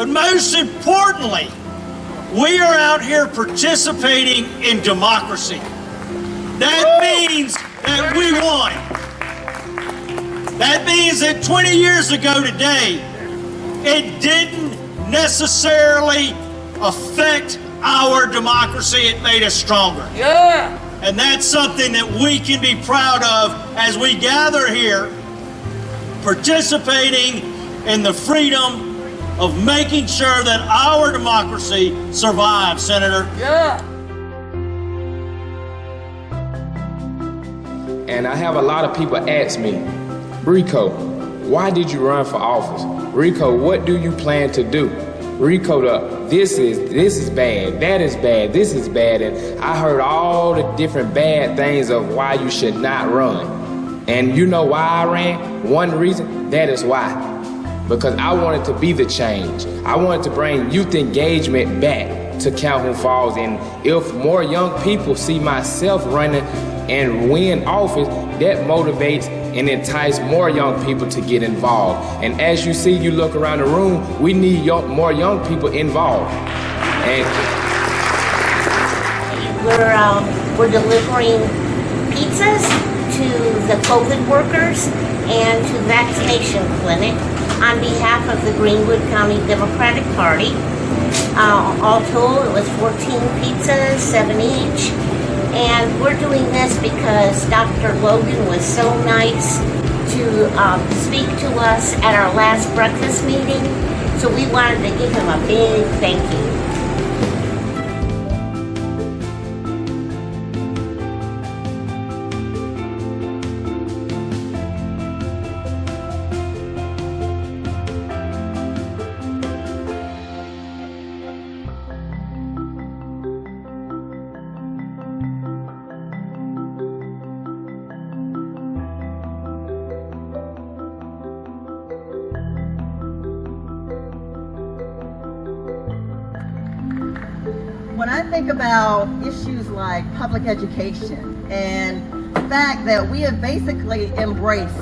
But most importantly, we are out here participating in democracy. That means that we won. That means that 20 years ago today, it didn't necessarily affect our democracy. It made us stronger. Yeah. And that's something that we can be proud of as we gather here, participating in the freedom of making sure that our democracy survives, Senator. Yeah. And I have a lot of people ask me, Rico, why did you run for office? Rico, what do you plan to do? Rico, this is bad, that is bad, this is bad. And I heard all the different bad things of why you should not run. And you know why I ran? One reason, that is why. Because I wanted to be the change. I wanted to bring youth engagement back to Calhoun Falls. And if more young people see myself running and win office, that motivates and entice more young people to get involved. And as you see, you look around the room, we need more young people involved. And we're delivering pizzas to the COVID workers and to the vaccination clinic on behalf of the Greenwood County Democratic Party. All told, it was 14 pizzas, 7 each. And we're doing this because Dr. Logan was so nice to speak to us at our last breakfast meeting. So we wanted to give him a big thank you. When I think about issues like public education and the fact that we have basically embraced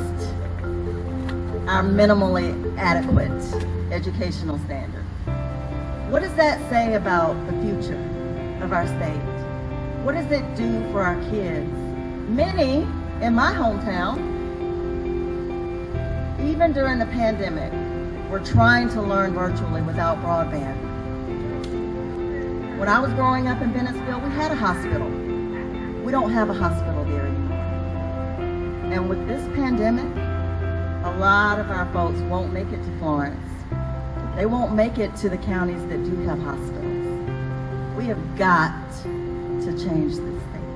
our minimally adequate educational standard, what does that say about the future of our state? What does it do for our kids? Many in my hometown, even during the pandemic, were trying to learn virtually without broadband. When I was growing up in Bennettsville, we had a hospital. We don't have a hospital there anymore. And with this pandemic, a lot of our folks won't make it to Florence. They won't make it to the counties that do have hospitals. We have got to change this state.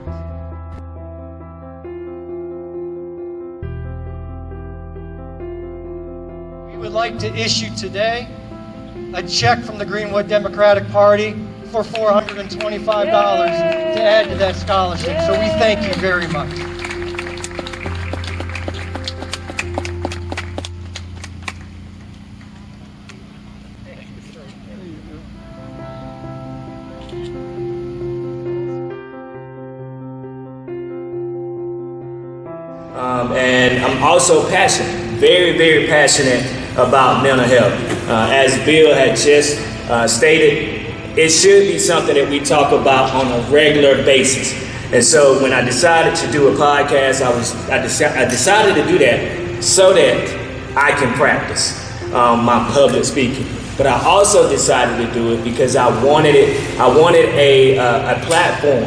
We would like to issue today a check from the Greenwood Democratic Party for $425 to add to that scholarship. So we thank you very much. And I'm also passionate, very, very passionate about mental health. As Bill had just stated, it should be something that we talk about on a regular basis. And so when I decided to do a podcast, I decided to do that so that I can practice my public speaking. But I also decided to do it because I wanted a platform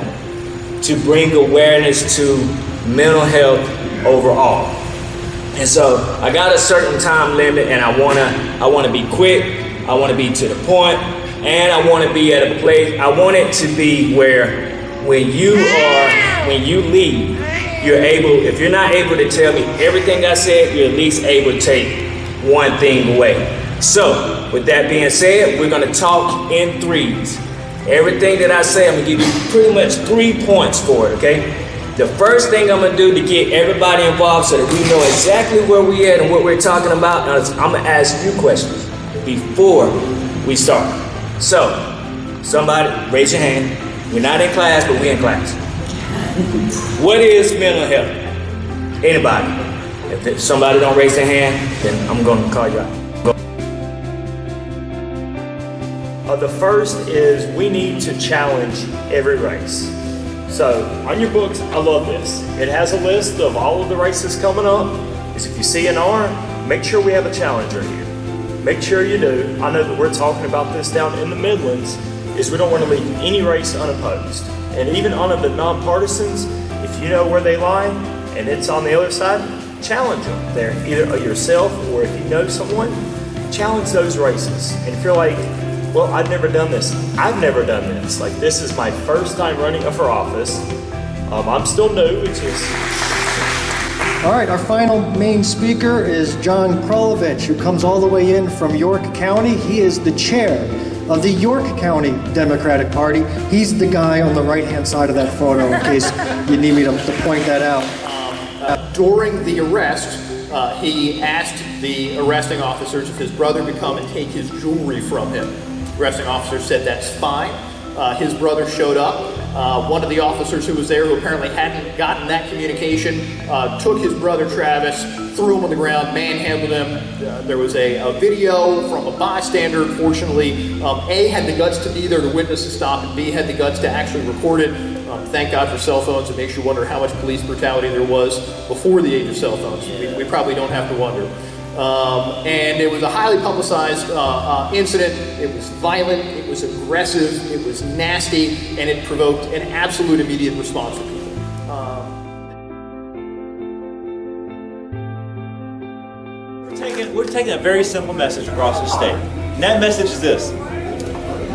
to bring awareness to mental health overall. And so I got a certain time limit, and I wanna be quick, I wanna be to the point, and I want to be at a place, I want it to be where when you leave, you're able, if you're not able to tell me everything I said, you're at least able to take one thing away. So, with that being said, we're gonna talk in threes. Everything that I say, I'm gonna give you pretty much 3 points for it, okay? The first thing I'm gonna do to get everybody involved so that we know exactly where we at and what we're talking about, is I'm gonna ask you questions before we start. So, somebody, raise your hand. We're not in class, but we're in class. What is mental health? Anybody? If somebody don't raise their hand, then I'm gonna call you out. The first is we need to challenge every race. So on your books, I love this. It has a list of all of the races coming up. Is if you see an R, make sure we have a challenger here. Make sure you do. I know that we're talking about this down in the Midlands, is we don't want to leave any race unopposed. And even on the nonpartisans, if you know where they lie and it's on the other side, challenge them there, either yourself or if you know someone, challenge those races. And if you're like, well, I've never done this. I've never done this. Like, this is my first time running for office. I'm still new, which is... All right, our final main speaker is John Kralovich, who comes all the way in from York County. He is the chair of the York County Democratic Party. He's the guy on the right-hand side of that photo, in case you need me to point that out. During the arrest, he asked the arresting officers if his brother would come and take his jewelry from him. The arresting officer said that's fine. His brother showed up. One of the officers who was there, who apparently hadn't gotten that communication, took his brother Travis, threw him on the ground, manhandled him. There was a video from a bystander. Fortunately, A had the guts to be there to witness the stop, and B had the guts to actually record it. Thank God for cell phones. It makes you wonder how much police brutality there was before the age of cell phones. We probably don't have to wonder. And it was a highly publicized incident. It was violent, it was aggressive, it was nasty, and it provoked an absolute immediate response from people. We're taking a very simple message across the state. And that message is this.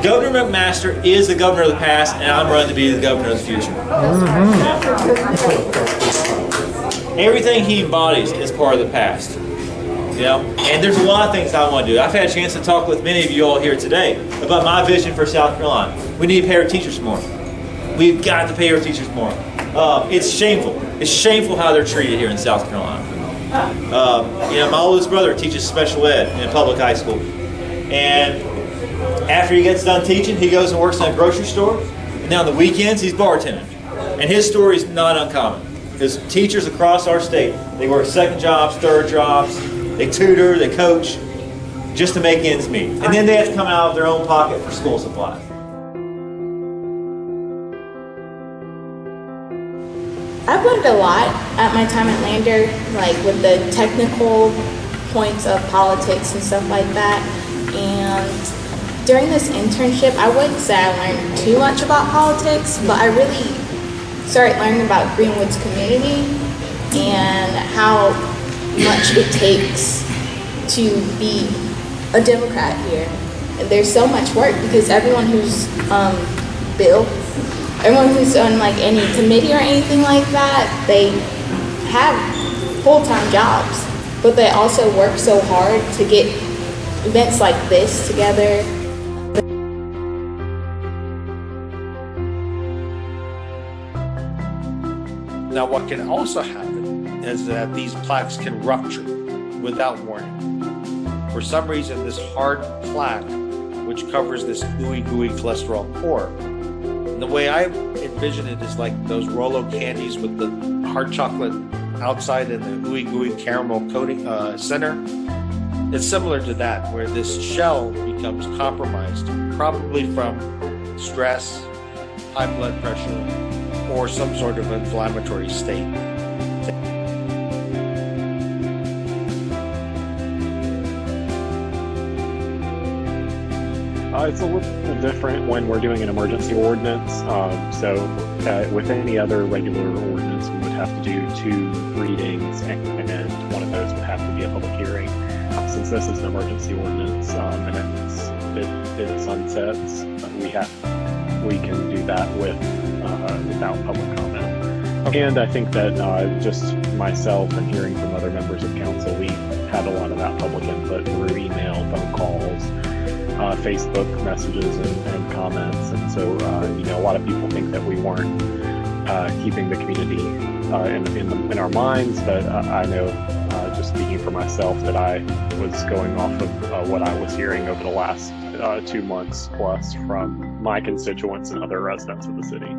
Governor McMaster is the governor of the past, and I'm running to be the governor of the future. Everything he embodies is part of the past. You know, and there's a lot of things I want to do. I've had a chance to talk with many of you all here today about my vision for South Carolina. We need to pay our teachers more. We've got to pay our teachers more. It's shameful. It's shameful how they're treated here in South Carolina. You know, my oldest brother teaches special ed in a public high school. And after he gets done teaching, he goes and works in a grocery store. And then on the weekends, he's bartending. And his story is not uncommon. Because teachers across our state, they work second jobs, third jobs, they tutor, they coach, just to make ends meet. And then they have to come out of their own pocket for school supplies. I've learned a lot at my time at Lander, like with the technical points of politics and stuff like that. And during this internship, I wouldn't say I learned too much about politics, but I really started learning about Greenwood's community and how much it takes to be a Democrat here. And there's so much work because everyone who's everyone who's on like any committee or anything like that, they have full-time jobs, but they also work so hard to get events like this together. Now, what can also happen is that these plaques can rupture without warning. For some reason, this hard plaque, which covers this gooey cholesterol core, and the way I envision it is like those Rolo candies with the hard chocolate outside and the gooey caramel coating center. It's similar to that, where this shell becomes compromised, probably from stress, high blood pressure, or some sort of inflammatory state. It's a little different when we're doing an emergency ordinance. With any other regular ordinance, we would have to do 2 readings, and one of those would have to be a public hearing. Since this is an emergency ordinance and it sunsets, we can do that without public comment. And I think that just myself and hearing from other members of council, we had a lot of that public input through email, phone calls, Facebook messages and comments. And so, a lot of people think that we weren't keeping the community in our minds, but I know, just speaking for myself, that I was going off of what I was hearing over the last 2 months plus from my constituents and other residents of the city.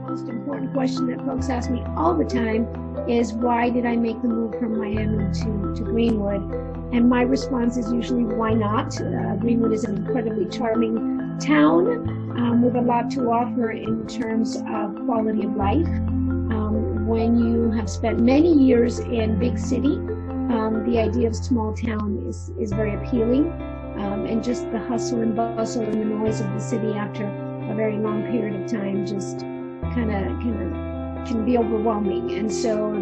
Most important question that folks ask me all the time is, why did I make the move from Miami to Greenwood? And my response is usually, why not? Greenwood is an incredibly charming town with a lot to offer in terms of quality of life. When you have spent many years in big city, the idea of small town is very appealing. And just the hustle and bustle and the noise of the city after a very long period of time just kind of can be overwhelming. And so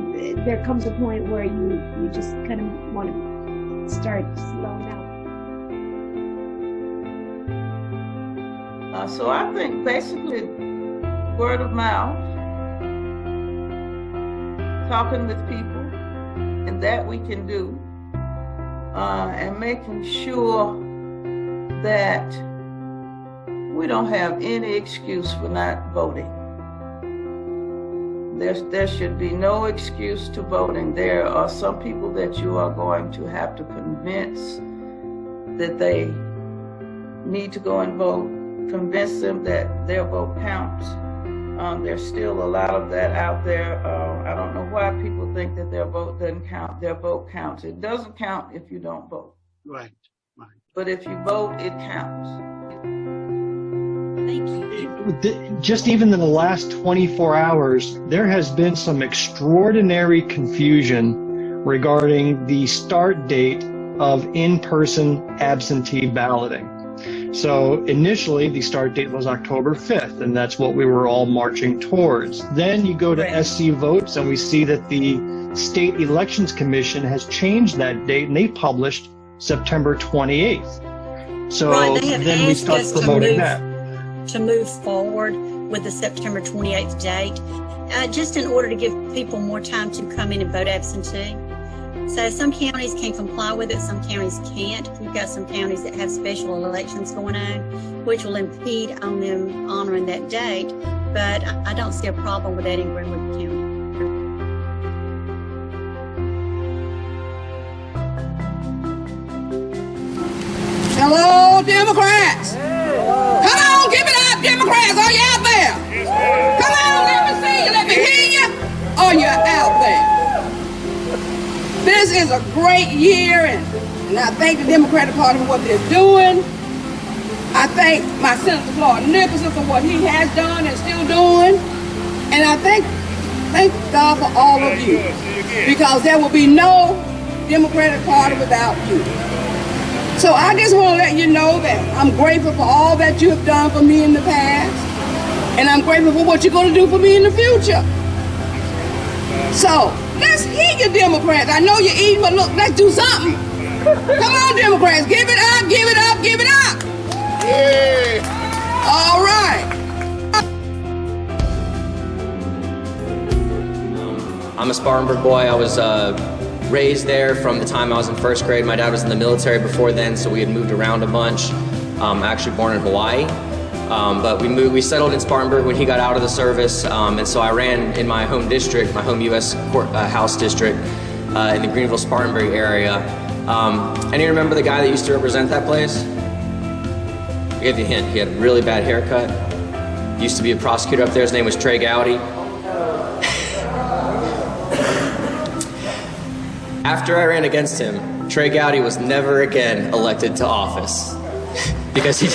there comes a point where you just kind of want to start slowing down. So I think basically word of mouth, talking with people, and that we can do, and making sure that we don't have any excuse for not voting. There should be no excuse to voting. There are some people that you are going to have to convince that they need to go and vote, convince them that their vote counts. There's still a lot of that out there. I don't know why people think that their vote doesn't count. Their vote counts. It doesn't count if you don't vote. Right. But if you vote, it counts. Thank you. Just even in the last 24 hours, there has been some extraordinary confusion regarding the start date of in-person absentee balloting. So initially, the start date was October 5th, and that's what we were all marching towards. Then you go to SC Votes, and we see that the State Elections Commission has changed that date, and they published September 28th. So then we start promoting that. To move forward with the September 28th date, just in order to give people more time to come in and vote absentee. So some counties can comply with it, some counties can't. You've got some counties that have special elections going on, which will impede on them honoring that date, but I don't see a problem with that in Greenwood County. Hello, Democrats! Come on, give it up, Democrats! Are you out there? Come on, let me see you, let me hear you. Are you out there? This is a great year, and I thank the Democratic Party for what they're doing. I thank my Senator Floyd Nicholson for what he has done and still doing. And I thank God for all of you, because there will be no Democratic Party without you. So I just want to let you know that I'm grateful for all that you have done for me in the past, and I'm grateful for what you're going to do for me in the future. So let's hear you, Democrats. I know you're eating, but look, let's do something. Come on, Democrats, give it up, give it up, give it up. Yeah. All right. I'm a Spartanburg boy. I was raised there from the time I was in first grade. My dad was in the military before then, so we had moved around a bunch. Actually born in Hawaii, but we settled in Spartanburg when he got out of the service, and so I ran in my home district, my home U.S. House district in the Greenville-Spartanburg area. Any remember the guy that used to represent that place? I'll give you a hint. He had a really bad haircut. Used to be a prosecutor up there. His name was Trey Gowdy. After I ran against him, Trey Gowdy was never again elected to office because he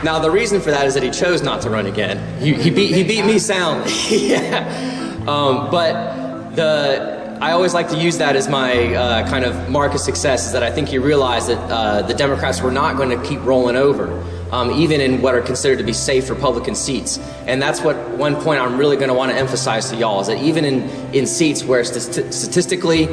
Now the reason for that is that he chose not to run again. He beat me soundly. Yeah. But I always like to use that as my kind of mark of success, is that I think he realized that the Democrats were not going to keep rolling over. Even in what are considered to be safe Republican seats. And that's what one point I'm really going to want to emphasize to y'all, is that even in seats where statistically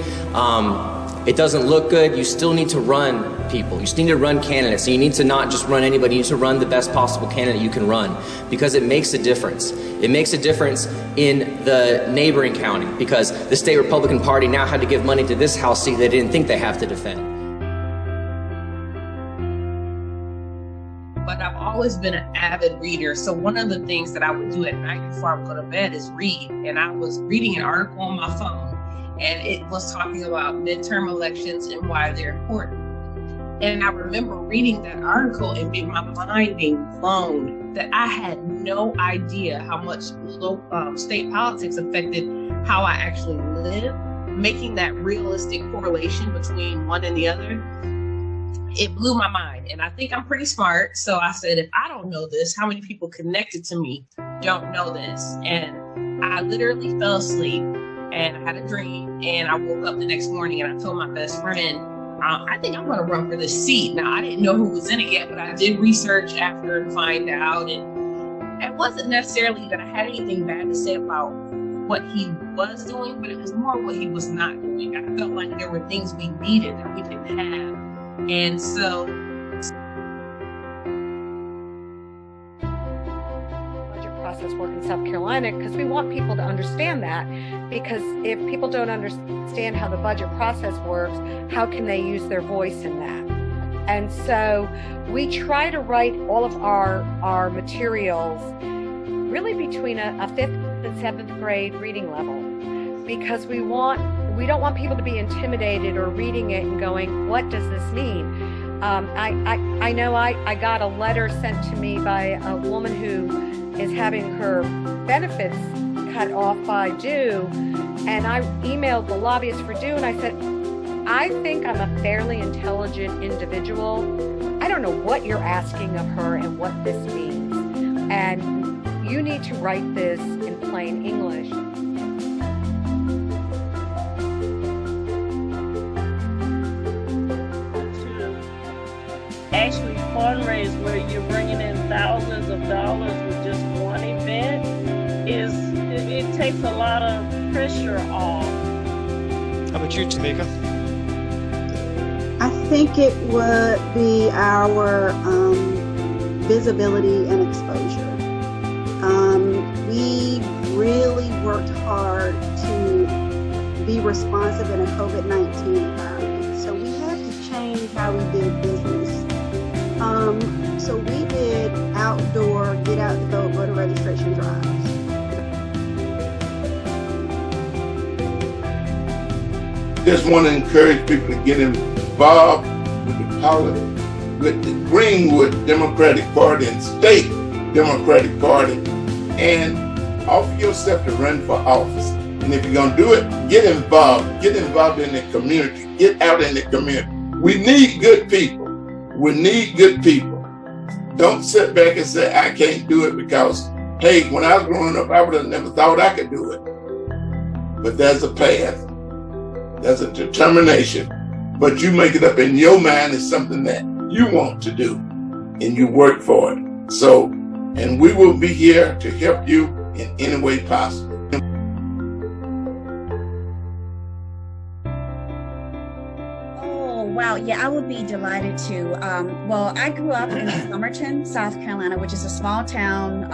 it doesn't look good, you still need to run people. You still need to run candidates. So you need to not just run anybody, you need to run the best possible candidate you can run, because it makes a difference. It makes a difference in the neighboring county, because the state Republican Party now had to give money to this House seat they didn't think they have to defend. But I've always been an avid reader. So one of the things that I would do at night before I would go to bed is read. And I was reading an article on my phone, and it was talking about midterm elections and why they're important. And I remember reading that article and my mind being blown that I had no idea how much state politics affected how I actually live. Making that realistic correlation between one and the other, it blew my mind. And I think I'm pretty smart. So I said, if I don't know this, how many people connected to me don't know this? And I literally fell asleep and I had a dream, and I woke up the next morning and I told my best friend, I think I'm going to run for this seat. Now, I didn't know who was in it yet, but I did research after to find out. And it wasn't necessarily that I had anything bad to say about what he was doing, but it was more what he was not doing. I felt like there were things we needed that we didn't have. And so budget process work in South Carolina, because we want people to understand that, because if people don't understand how the budget process works, how can they use their voice in that? And so we try to write all of our materials really between a 5th and 7th grade reading level, because we don't want people to be intimidated or reading it and going, what does this mean? I know I got a letter sent to me by a woman who is having her benefits cut off by due, and I emailed the lobbyist for due, and I said, I think I'm a fairly intelligent individual. I don't know what you're asking of her and what this means, and you need to write this in plain English. Actually fundraise where you're bringing in thousands of dollars with just one event it takes a lot of pressure off. How about you, Tamika? I think it would be our visibility and exposure. We really worked hard to be responsive in a COVID-19 environment. So we had to change how we did business. So we did outdoor, get out the vote, voter registration drives. Just want to encourage people to get involved with the Greenwood Democratic Party and State Democratic Party, and offer yourself to run for office. And if you're going to do it, get involved in the community, get out in the community. We need good people. We need good people. Don't sit back and say, I can't do it because, hey, when I was growing up, I would have never thought I could do it. But there's a path. There's a determination. But you make it up in your mind as something that you want to do, and you work for it. So, and we will be here to help you in any way possible. Wow, yeah, I would be delighted to. Well, I grew up in Somerton, South Carolina, which is a small town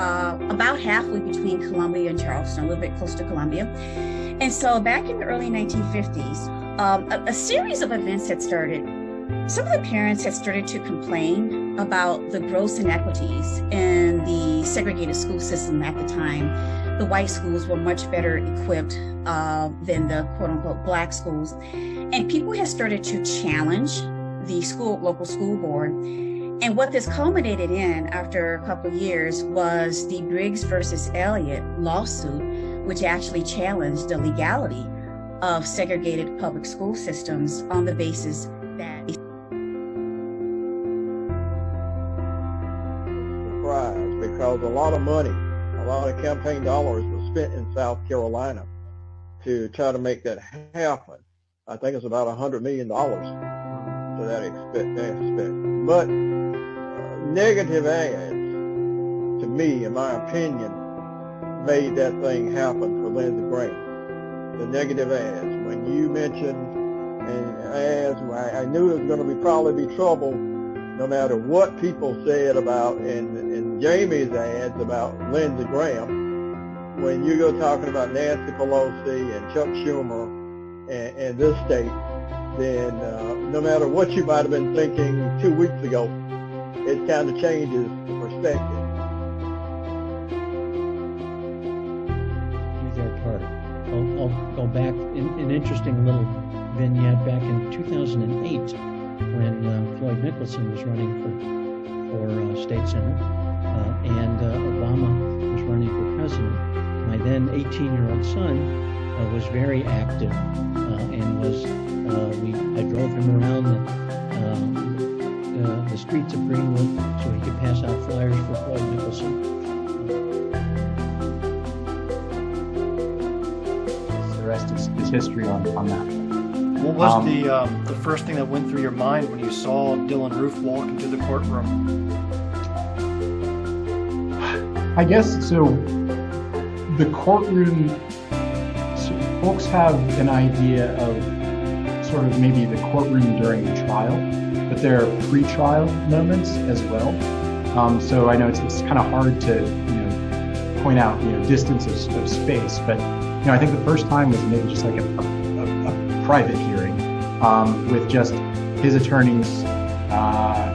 about halfway between Columbia and Charleston, a little bit close to Columbia. And so back in the early 1950s, a series of events had started. Some of the parents had started to complain about the gross inequities in the segregated school system at the time. The white schools were much better equipped than the quote-unquote black schools. And people had started to challenge the local school board. And what this culminated in after a couple of years was the Briggs versus Elliott lawsuit, which actually challenged the legality of segregated public school systems on the basis that surprised, because a lot of money, a lot of campaign dollars was spent in South Carolina to try to make that happen. I think it's about $100 million to that extent. But negative ads, to me, in my opinion, made that thing happen for Lindsey Graham. The negative ads. When you mentioned ads, I knew there was going to probably be trouble no matter what people said about in Jamie's ads about Lindsey Graham. When you go talking about Nancy Pelosi and Chuck Schumer and this state, then no matter what you might have been thinking 2 weeks ago, it kind of changes the perspective. I'll go back in an interesting little vignette back in 2008. when Floyd Nicholson was running for state senate, and Obama was running for president. My then 18-year-old son was very active and was I drove him around the streets of Greenwood so he could pass out flyers for Floyd Nicholson. The rest is history on that. What was the first thing that went through your mind when you saw Dylan Roof walk into the courtroom? I guess so. The courtroom, so folks have an idea of sort of maybe the courtroom during the trial, but there are pre-trial moments as well. So I know it's kind of hard to point out distance of space, but I think the first time was maybe just like a private hearing with just his attorneys. I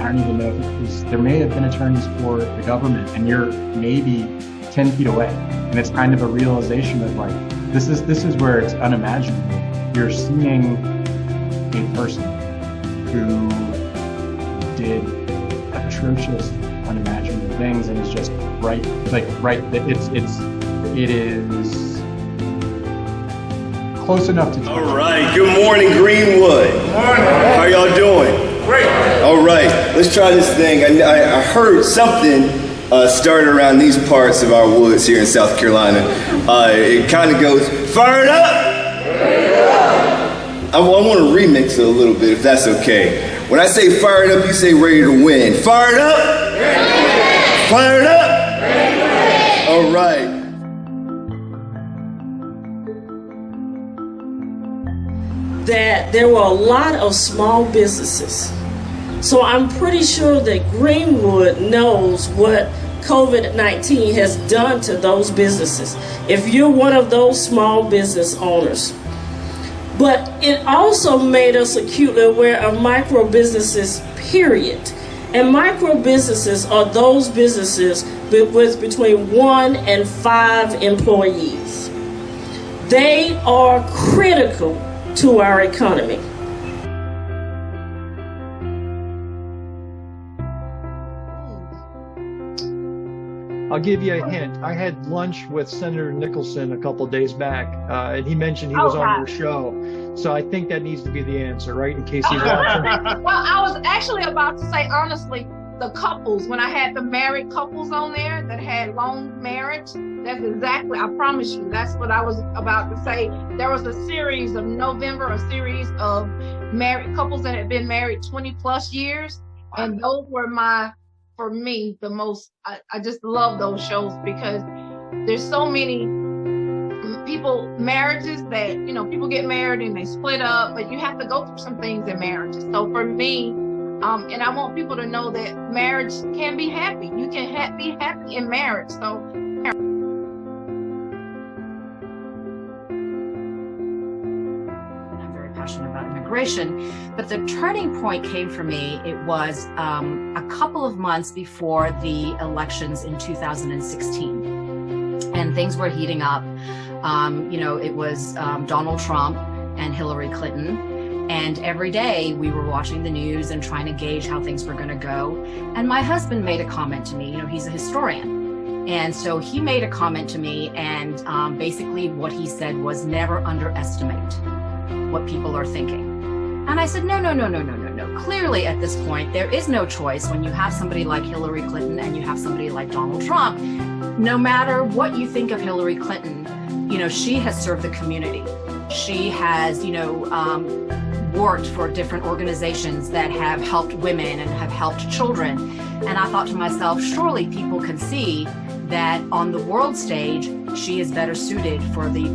don't even know if it was, there may have been attorneys for the government, and you're maybe 10 feet away. And it's kind of a realization of like, this is where it's unimaginable. You're seeing a person who did atrocious, unimaginable things and is just it is close enough to touch. All right, good morning, Greenwood. Good morning. How y'all doing? Great. All right, let's try this thing. I heard something started around these parts of our woods here in South Carolina. It kind of goes, fire it up! I want to remix it a little bit, if that's okay. When I say fire it up, you say ready to win. Fire it up! Ready. Fire it up! Ready. All right. That there were a lot of small businesses. So I'm pretty sure that Greenwood knows what COVID-19 has done to those businesses, if you're one of those small business owners. But it also made us acutely aware of micro businesses, period. And micro businesses are those businesses with between 1 and 5 employees. They are critical to our economy. I'll give you a hint. I had lunch with Senator Nicholson a couple days back, and he mentioned he was on your show. So I think that needs to be the answer, right? In case he's watching. Well, I was actually about to say, honestly, the couples, when I had the married couples on there that had long marriage, that's exactly, I promise you, that's what I was about to say. There was a series of married couples that had been married 20 plus years. And those were for me, the most, I just love those shows because there's so many marriages that, people get married and they split up, but you have to go through some things in marriages. So for me, and I want people to know that marriage can be happy. You can be happy in marriage. So. I'm very passionate about immigration, but the turning point came for me. It was a couple of months before the elections in 2016, and things were heating up. It was Donald Trump and Hillary Clinton. And every day we were watching the news and trying to gauge how things were going to go. And my husband made a comment to me, he's a historian. And so he made a comment to me, and basically what he said was never underestimate what people are thinking. And I said, no. Clearly at this point, there is no choice when you have somebody like Hillary Clinton and you have somebody like Donald Trump. No matter what you think of Hillary Clinton, she has served the community. She has, worked for different organizations that have helped women and have helped children. And I thought to myself, surely people can see that on the world stage, she is better suited for the,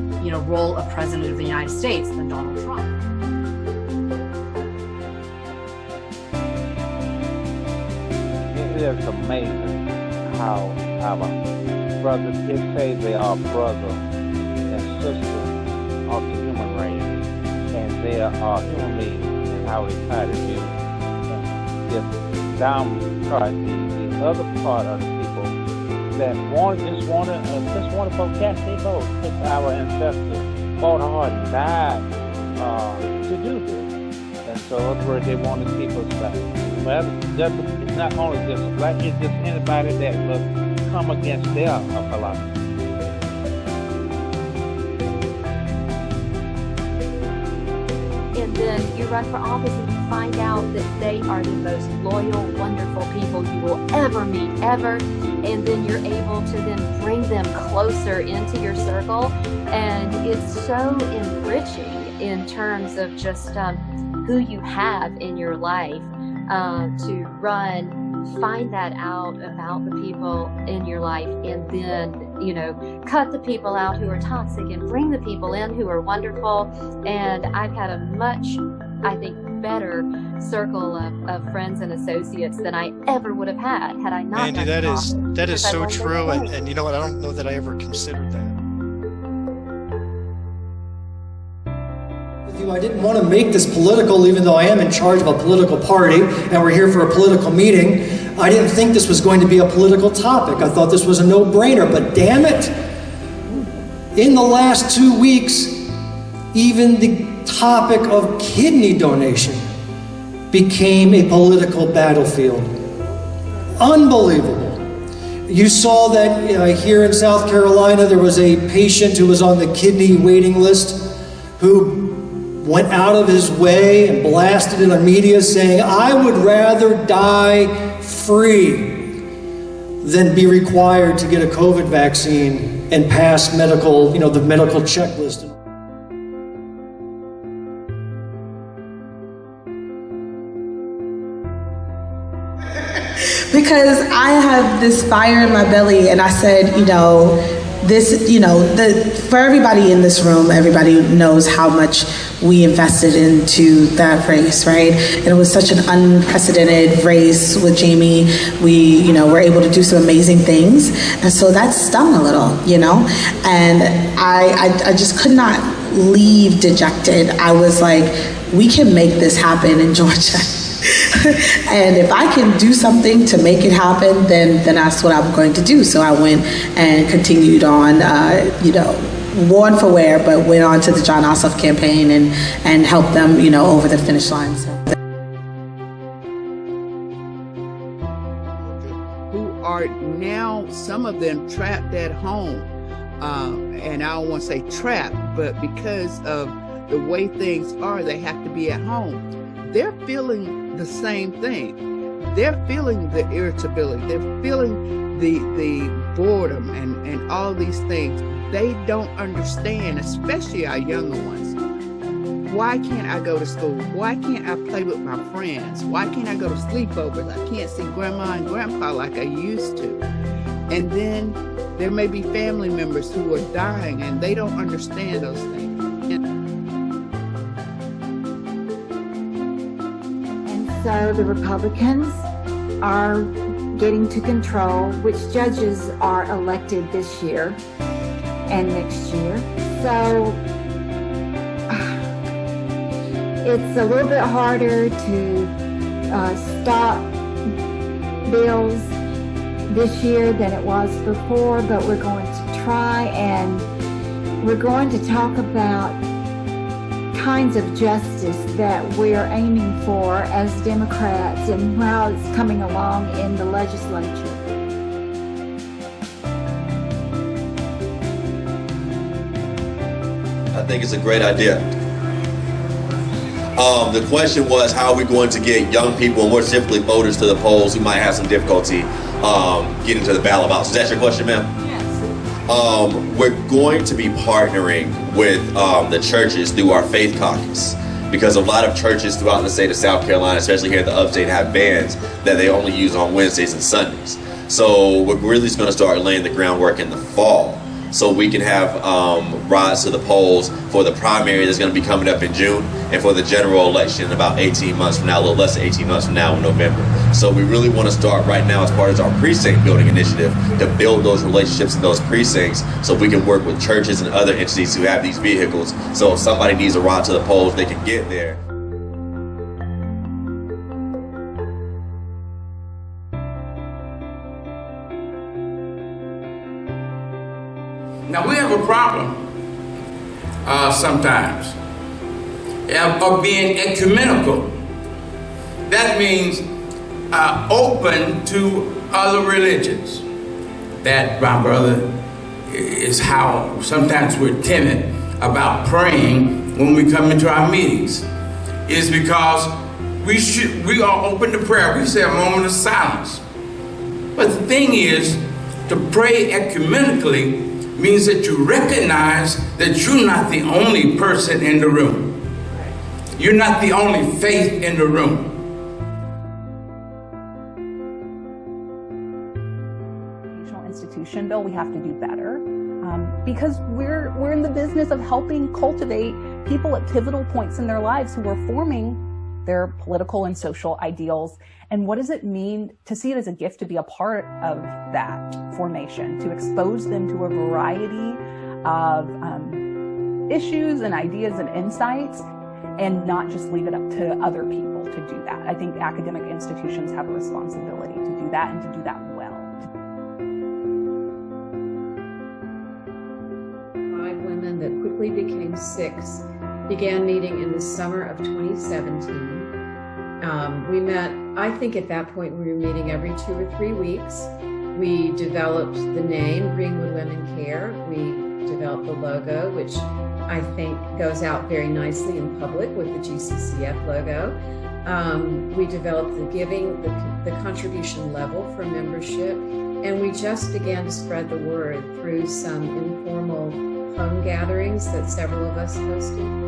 role of President of the United States than Donald Trump. It is amazing how our brothers, if say they are brothers and sisters of the human race, and they are human beings, and how we try to do just downcast the other part of the people that just want to vote, cast their vote, because our ancestors fought hard and died to do this. And So in other words, they want to keep us back. Well, it's not only just black, it's just anybody that will come against their philosophy. And then you run for office and you find out that they are the most loyal, wonderful people you will ever meet, ever. And then you're able to then bring them closer into your circle. And it's so enriching in terms of just who you have in your life to find that out about the people in your life, and then, cut the people out who are toxic and bring the people in who are wonderful. And I've had a much, I think, better circle of friends and associates than I ever would have had I not. Andy, that is so true. And you know what? I don't know that I ever considered that. I didn't want to make this political, even though I am in charge of a political party and we're here for a political meeting. I didn't think this was going to be a political topic. I thought this was a no-brainer, but damn it, in the last 2 weeks, even the topic of kidney donation became a political battlefield. Unbelievable. You saw that here in South Carolina, there was a patient who was on the kidney waiting list who went out of his way and blasted in the media saying, I would rather die free than be required to get a COVID vaccine and pass the medical checklist. Because I have this fire in my belly, and I said, for everybody in this room, everybody knows how much we invested into that race, right? And it was such an unprecedented race with Jamie. We, were able to do some amazing things. And so that stung a little, and I just could not leave dejected. I was like, we can make this happen in Georgia. And if I can do something to make it happen, then that's what I'm going to do. So I went and continued on, worn for wear, but went on to the John Ossoff campaign and helped them, over the finish line. So. Who are now, some of them trapped at home. And I don't want to say trapped, but because of the way things are, they have to be at home. They're feeling the same thing. They're feeling the irritability. They're feeling the boredom and all these things. They don't understand, especially our younger ones. Why can't I go to school? Why can't I play with my friends? Why can't I go to sleepovers? I can't see grandma and grandpa like I used to. And then there may be family members who are dying and they don't understand those things. So the Republicans are getting to control which judges are elected this year and next year. So it's a little bit harder to stop bills this year than it was before, but we're going to try, and we're going to talk about kinds of justice that we're aiming for as Democrats and how it's coming along in the legislature. I think it's a great idea. The question was, how are we going to get young people, and more specifically voters, to the polls who might have some difficulty getting to the ballot box? Is that your question, ma'am? We're going to be partnering with the churches through our faith caucus, because a lot of churches throughout the state of South Carolina, especially here in the upstate, have bands that they only use on Wednesdays and Sundays. So we're really just going to start laying the groundwork in the fall, so we can have rides to the polls for the primary that's going to be coming up in June, and for the general election in about 18 months from now, a little less than 18 months from now in November. So we really want to start right now as part of our precinct building initiative to build those relationships in those precincts, so we can work with churches and other entities who have these vehicles. So if somebody needs a ride to the polls, they can get there. Now we have a problem sometimes of being ecumenical. That means open to other religions. That, my brother, is how sometimes we're timid about praying when we come into our meetings. Is because we are open to prayer. We say a moment of silence. But the thing is, to pray ecumenically means that you recognize that you're not the only person in the room. You're not the only faith in the room. Institution bill, we have to do better because we're in the business of helping cultivate people at pivotal points in their lives who are forming their political and social ideals. And what does it mean to see it as a gift to be a part of that formation, to expose them to a variety of issues and ideas and insights, and not just leave it up to other people to do that. I think academic institutions have a responsibility to do that and to do that well. 5 women that quickly became 6 began meeting in the summer of 2017. We met, I think at that point we were meeting every 2 or 3 weeks. We developed the name Greenwood Women Care. We developed the logo, which I think goes out very nicely in public with the GCCF logo. We developed the giving, the contribution level for membership, and we just began to spread the word through some informal home gatherings that several of us hosted.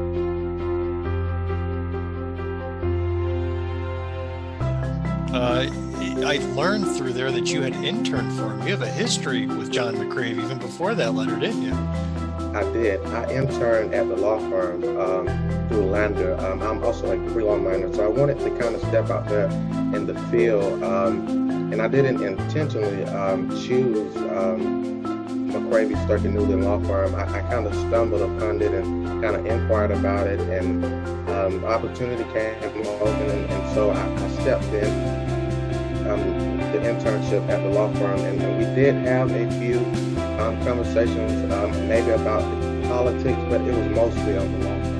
I learned through there that you had interned for him. You have a history with John McCrave even before that letter, didn't you? I did. I interned at the law firm through Lander. I'm also a pre-law minor, so I wanted to kind of step out there in the field. And I didn't intentionally choose McCravey Sturkey Newland Law Firm. I kind of stumbled upon it and kind of inquired about it, and opportunity came open, and so I stepped in the internship at the law firm, and we did have a few conversations, maybe about politics, but it was mostly on the law firm.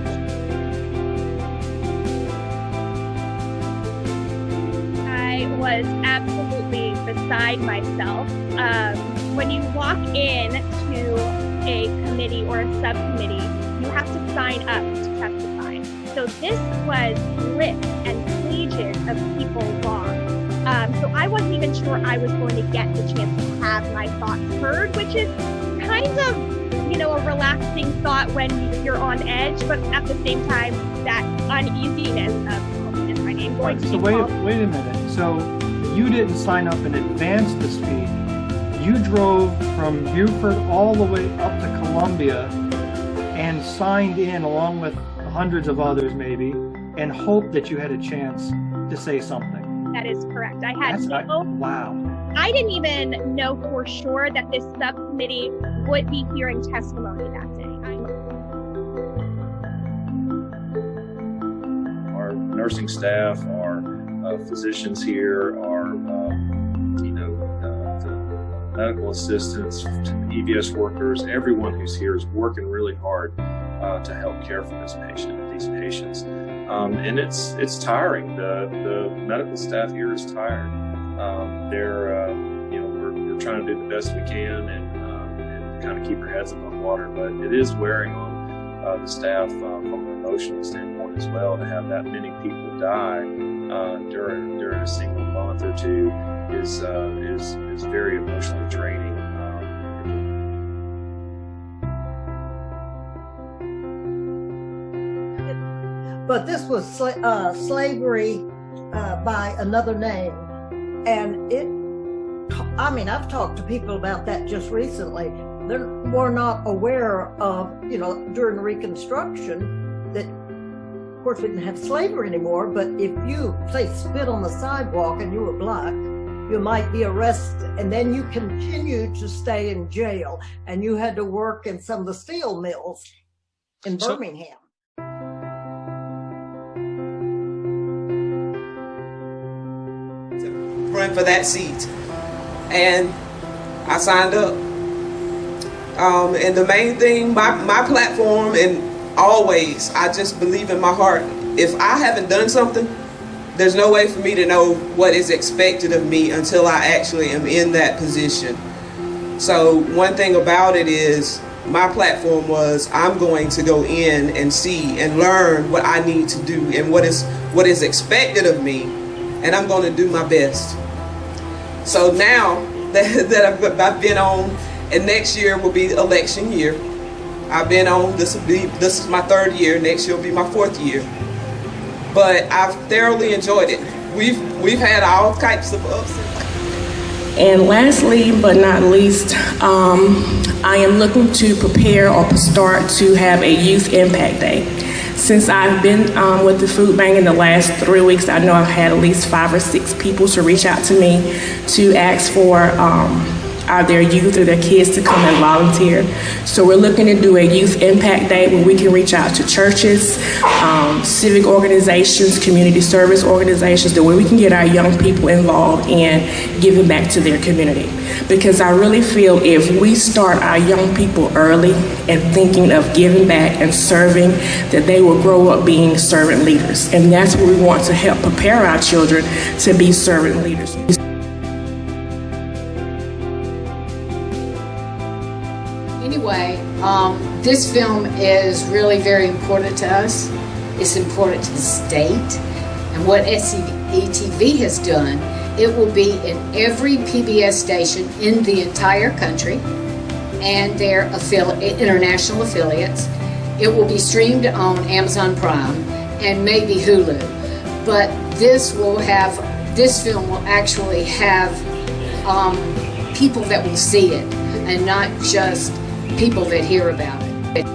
I was absolutely beside myself. When you walk in to a committee or a subcommittee, you have to sign up to testify. So this was lists and pages of people long. So I wasn't even sure I was going to get the chance to have my thoughts heard, which is kind of, a relaxing thought when you're on edge, but at the same time, that uneasiness of, is my name going to be called? Wait a minute. So you didn't sign up in advance to speak. You drove from Beaufort all the way up to Columbia and signed in along with hundreds of others maybe, and hoped that you had a chance to say something. That is correct. I had wow. I didn't even know for sure that this subcommittee would be hearing testimony that day. Our nursing staff, our physicians here, our the medical assistants, EVS workers, everyone who's here is working really hard to help care for these patients. And it's tiring. The medical staff here is tired. We're trying to do the best we can and kind of keep our heads above water, but it is wearing on the staff from an emotional standpoint as well, to have that many people die during a single month or two is very emotionally draining. But this was slavery by another name. And I've talked to people about that just recently. They were not aware of, during Reconstruction, that, of course, we didn't have slavery anymore, but if you, say, spit on the sidewalk and you were black, you might be arrested. And then you continued to stay in jail, and you had to work in some of the steel mills in Birmingham. Run for that seat, and I signed up. And the main thing, my platform, and always, I just believe in my heart, if I haven't done something, there's no way for me to know what is expected of me until I actually am in that position. So one thing about it is my platform was I'm going to go in and see and learn what I need to do and what is expected of me, and I'm going to do my best. So now that I've been on, and next year will be election year. I've been on, this is my 3rd year, next year will be my 4th year. But I've thoroughly enjoyed it. We've had all types of ups and downs. And lastly, but not least, I am looking to prepare or start to have a youth impact day. Since I've been with the food bank in the last 3 weeks, I know I've had at least 5 or 6 people to reach out to me to ask for their youth or their kids to come and volunteer. So we're looking to do a youth impact day where we can reach out to churches, civic organizations, community service organizations, the way we can get our young people involved in giving back to their community. Because I really feel if we start our young people early and thinking of giving back and serving, that they will grow up being servant leaders. And that's what we want to help prepare our children to be servant leaders. Anyway, this film is really very important to us. It's important to the state. And what SCETV has done, it will be in every PBS station in the entire country and their international affiliates. It will be streamed on Amazon Prime and maybe Hulu. But this film will actually have people that will see it and not just people that hear about it.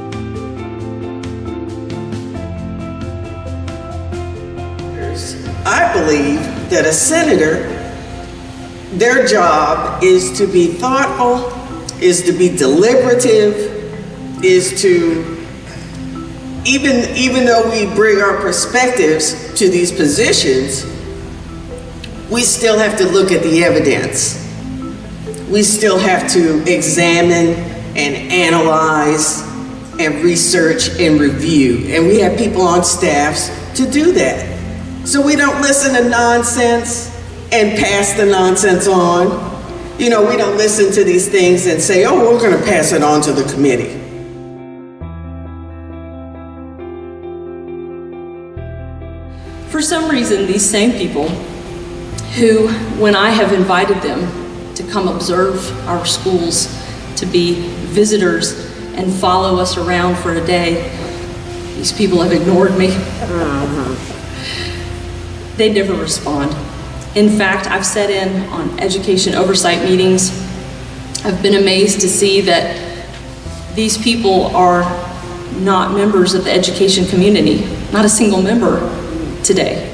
I believe that a senator, their job is to be thoughtful, is to be deliberative, is to, even though we bring our perspectives to these positions, we still have to look at the evidence. We still have to examine and analyze and research and review. And we have people on staffs to do that. So we don't listen to nonsense and pass the nonsense on. You know, we don't listen to these things and say, oh, we're gonna pass it on to the committee. For some reason, these same people who, when I have invited them to come observe our schools, to be visitors and follow us around for a day, these people have ignored me. They never respond. In fact, I've sat in on education oversight meetings. I've been amazed to see that these people are not members of the education community, not a single member today.